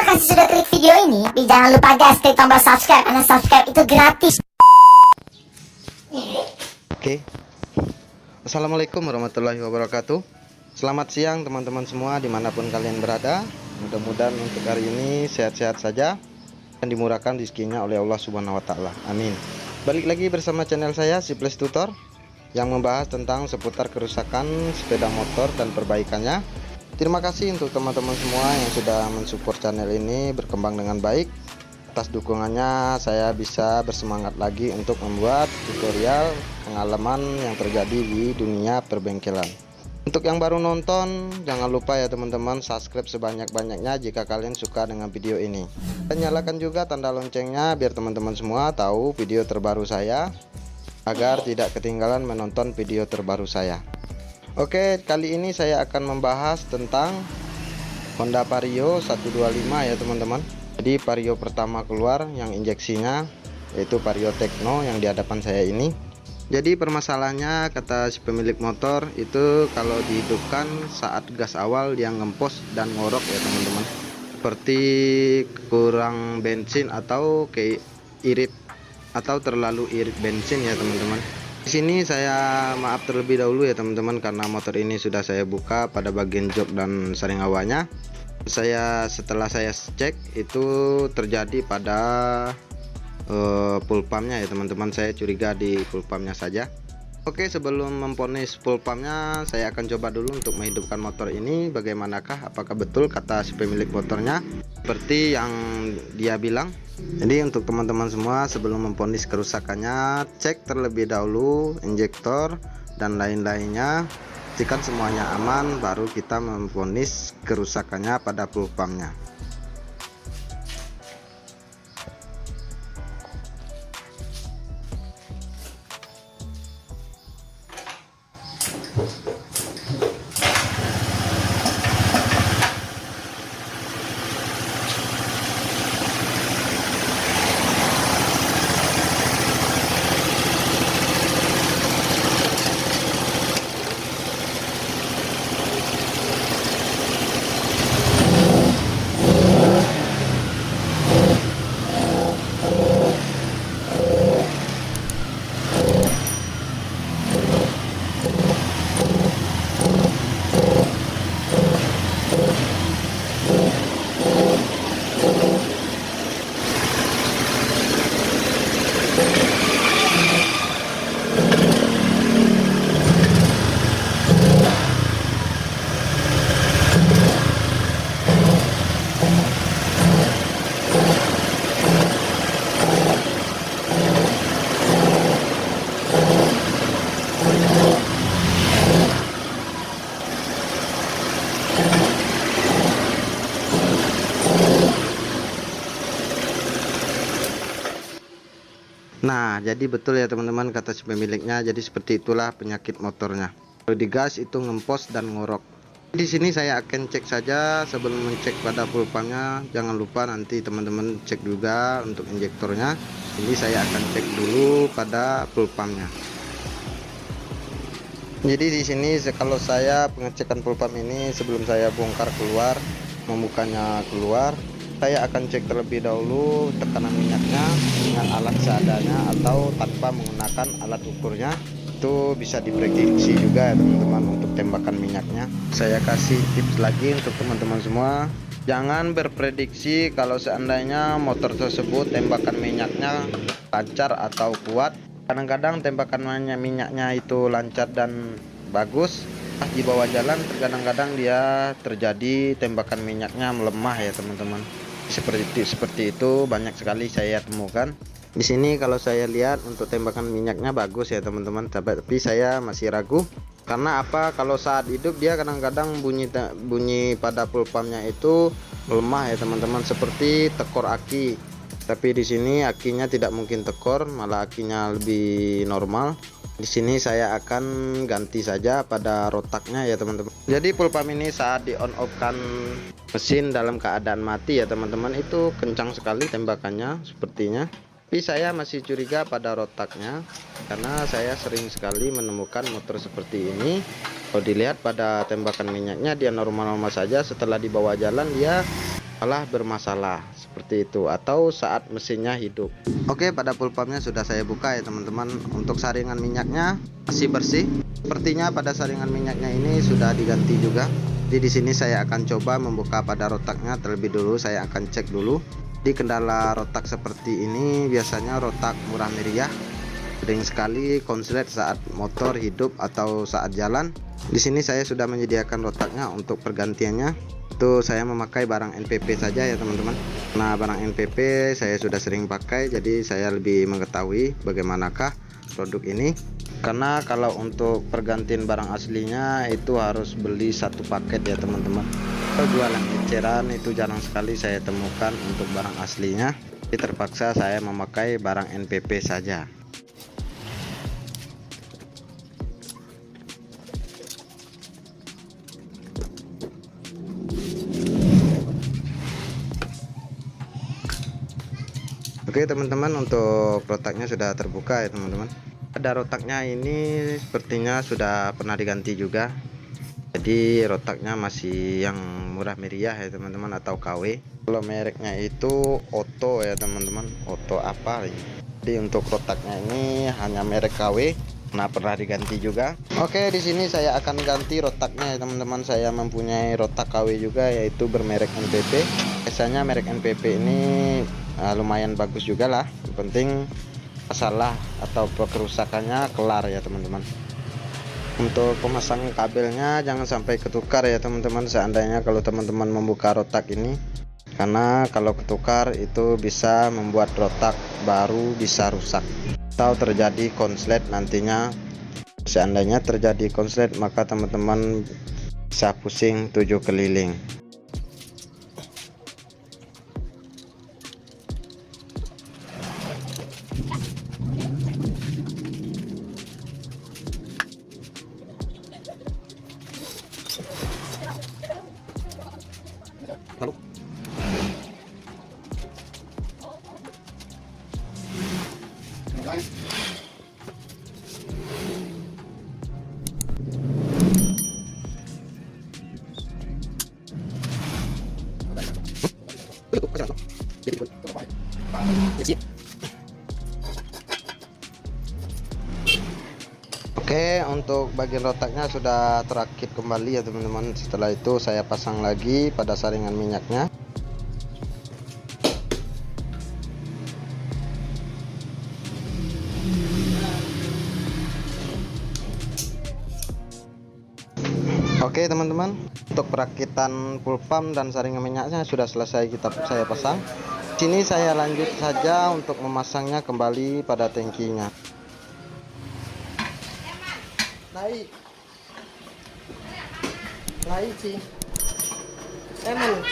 kasih sudah klik video ini. Tapi jangan lupa guys, klik tombol subscribe, karena subscribe itu gratis. Oke. Assalamualaikum warahmatullahi wabarakatuh. Selamat siang teman-teman semua dimanapun kalian berada. Mudah-mudahan untuk hari ini sehat-sehat saja dan dimurahkan rezekinya oleh Allah Subhanahu wa taala. Amin. Balik lagi bersama channel saya Siples Tutor yang membahas tentang seputar kerusakan sepeda motor dan perbaikannya. Terima kasih untuk teman-teman semua yang sudah mensupport channel ini berkembang dengan baik. Atas dukungannya saya bisa bersemangat lagi untuk membuat tutorial pengalaman yang terjadi di dunia perbengkelan. Untuk yang baru nonton, jangan lupa ya teman-teman, subscribe sebanyak-banyaknya jika kalian suka dengan video ini. Dan nyalakan juga tanda loncengnya biar teman-teman semua tahu video terbaru saya, agar tidak ketinggalan menonton video terbaru saya. Oke, kali ini saya akan membahas tentang Honda Vario 125 ya teman-teman. Jadi Vario pertama keluar yang injeksinya yaitu Vario Tekno yang di hadapan saya ini. Jadi permasalahannya, kata si pemilik motor, itu kalau dihidupkan saat gas awal dia ngempos dan ngorok ya teman-teman, seperti kurang bensin atau kayak irit atau terlalu irit bensin ya teman-teman. Di sini saya maaf terlebih dahulu ya teman-teman, karena motor ini sudah saya buka pada bagian jok dan saring hawanya. Setelah saya cek itu terjadi pada full pumpnya ya teman-teman. Saya curiga di full pumpnya saja. Oke, sebelum memponis full pumpnya, saya akan coba dulu untuk menghidupkan motor ini. Bagaimanakah, apakah betul kata si pemilik motornya seperti yang dia bilang. Jadi untuk teman-teman semua, sebelum memponis kerusakannya, cek terlebih dahulu injektor dan lain-lainnya. Jika semuanya aman, baru kita memponis kerusakannya pada full pumpnya. Nah, jadi betul ya teman-teman kata si pemiliknya. Jadi seperti itulah penyakit motornya. Kalau digas itu ngempos dan ngorok. Di sini saya akan cek saja sebelum mengecek pada full pumpnya. Jangan lupa nanti teman-teman cek juga untuk injektornya. Ini saya akan cek dulu pada full pumpnya. Jadi di sini kalau saya pengecekan full pump ini, sebelum saya bongkar keluar, membukanya keluar, saya akan cek terlebih dahulu tekanan minyaknya dengan alat seadanya atau tanpa menggunakan alat ukurnya. Itu bisa diprediksi juga ya teman-teman untuk tembakan minyaknya. Saya kasih tips lagi untuk teman-teman semua, jangan berprediksi kalau seandainya motor tersebut tembakan minyaknya lancar atau kuat. Kadang-kadang tembakan minyaknya itu lancar dan bagus, di bawah jalan kadang-kadang dia terjadi tembakan minyaknya melemah ya teman-teman. Seperti itu banyak sekali saya temukan. Di sini kalau saya lihat untuk tembakan minyaknya bagus ya teman-teman, tapi saya masih ragu. Karena apa? Kalau saat hidup dia kadang-kadang bunyi pada full pumpnya itu melemah ya teman-teman, seperti tekor aki. Tapi di sini akinya tidak mungkin tekor, malah akinya lebih normal. Di sini saya akan ganti saja pada rotaknya ya teman-teman. Jadi full pump ini saat di on off kan mesin dalam keadaan mati ya teman-teman, itu kencang sekali tembakannya sepertinya. Tapi saya masih curiga pada rotaknya, karena saya sering sekali menemukan motor seperti ini. Kalau dilihat pada tembakan minyaknya dia normal-normal saja, setelah dibawa jalan dia malah bermasalah seperti itu, atau saat mesinnya hidup. Oke, pada full pumpnya sudah saya buka ya teman-teman. Untuk saringan minyaknya masih bersih. Sepertinya pada saringan minyaknya ini sudah diganti juga. Jadi di sini saya akan coba membuka pada rotaknya terlebih dulu. Saya akan cek dulu. Di kendala rotak seperti ini biasanya rotak murah meriah, sering sekali konslet saat motor hidup atau saat jalan. Di sini saya sudah menyediakan rotaknya. Untuk pergantiannya itu saya memakai barang NPP saja ya teman-teman. Nah, barang NPP saya sudah sering pakai, jadi saya lebih mengetahui bagaimanakah produk ini. Karena kalau untuk pergantian barang aslinya itu harus beli satu paket ya teman-teman. Kalau jualan eceran itu jarang sekali saya temukan untuk barang aslinya. Jadi terpaksa saya memakai barang NPP saja. Oke teman-teman, untuk rotaknya sudah terbuka ya teman-teman. Pada rotaknya ini sepertinya sudah pernah diganti juga. Jadi rotaknya masih yang murah meriah ya teman-teman, atau KW. Kalau mereknya itu Otto ya teman-teman, Otto apa ini. Jadi untuk rotaknya ini hanya merek KW. Nah, pernah diganti juga. Oke, di sini saya akan ganti rotaknya ya teman-teman. Saya mempunyai rotak KW juga, yaitu bermerek NPP. Biasanya merek NPP ini lumayan bagus juga lah. Yang penting masalah atau kerusakannya kelar ya teman-teman. Untuk pemasang kabelnya jangan sampai ketukar ya teman-teman, seandainya kalau teman-teman membuka rotak ini, karena kalau ketukar itu bisa membuat rotak baru bisa rusak atau terjadi konslet nantinya. Seandainya terjadi konslet maka teman-teman bisa pusing 7 keliling. Lalu Oke, untuk bagian rotaknya sudah terakit kembali ya teman-teman. Setelah itu saya pasang lagi pada saringan minyaknya. Oke teman-teman, untuk perakitan full pump dan saringan minyaknya sudah selesai saya pasang. Sini saya lanjut saja untuk memasangnya kembali pada tangkinya. Naik sih. Emang.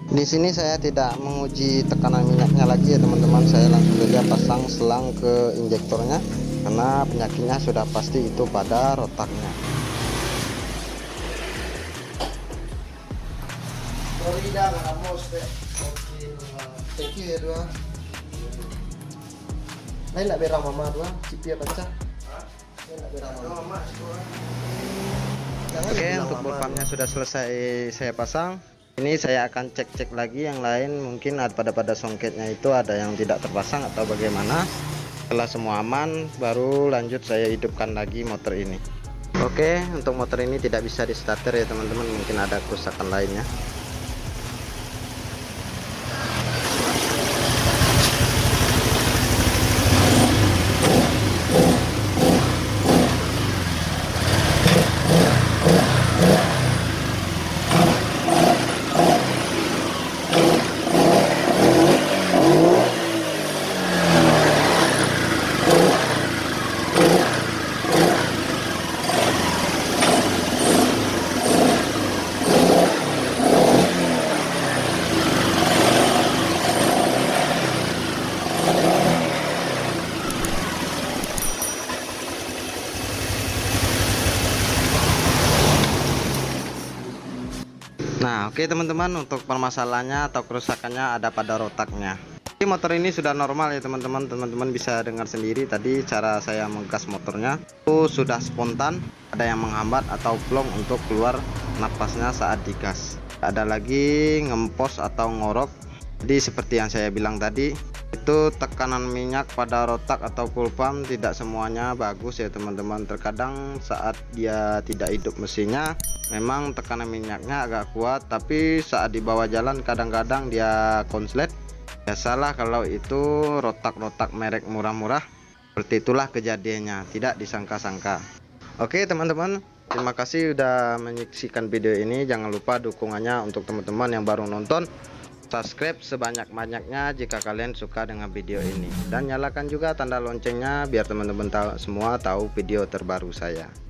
Di sini saya tidak menguji tekanan minyaknya lagi ya teman-teman. Saya langsung saja pasang selang ke injektornya, karena penyakitnya sudah pasti itu pada rotaknya. Oke, untuk pumpnya sudah selesai saya pasang. Ini saya akan cek-cek lagi yang lain, mungkin pada songketnya itu ada yang tidak terpasang atau bagaimana. Setelah semua aman, baru lanjut saya hidupkan lagi motor ini. Oke, untuk motor ini tidak bisa di starter ya teman-teman, mungkin ada kerusakan lainnya. Nah, oke teman-teman, untuk permasalahannya atau kerusakannya ada pada rotaknya. Jadi motor ini sudah normal ya teman-teman. Teman-teman bisa dengar sendiri tadi cara saya menggas motornya itu sudah spontan, ada yang menghambat atau plong untuk keluar napasnya saat digas. Ada lagi ngempos atau ngorok. Jadi seperti yang saya bilang tadi, itu tekanan minyak pada rotak atau full pump tidak semuanya bagus ya teman-teman. Terkadang saat dia tidak hidup mesinnya memang tekanan minyaknya agak kuat, tapi saat dibawa jalan kadang-kadang dia konslet. Biasalah kalau itu rotak-rotak merek murah-murah, seperti itulah kejadiannya, tidak disangka-sangka. Oke teman-teman, terima kasih sudah menyaksikan video ini. Jangan lupa dukungannya untuk teman-teman yang baru nonton, subscribe sebanyak-banyaknya jika kalian suka dengan video ini, dan nyalakan juga tanda loncengnya biar teman-teman semua tahu video terbaru saya.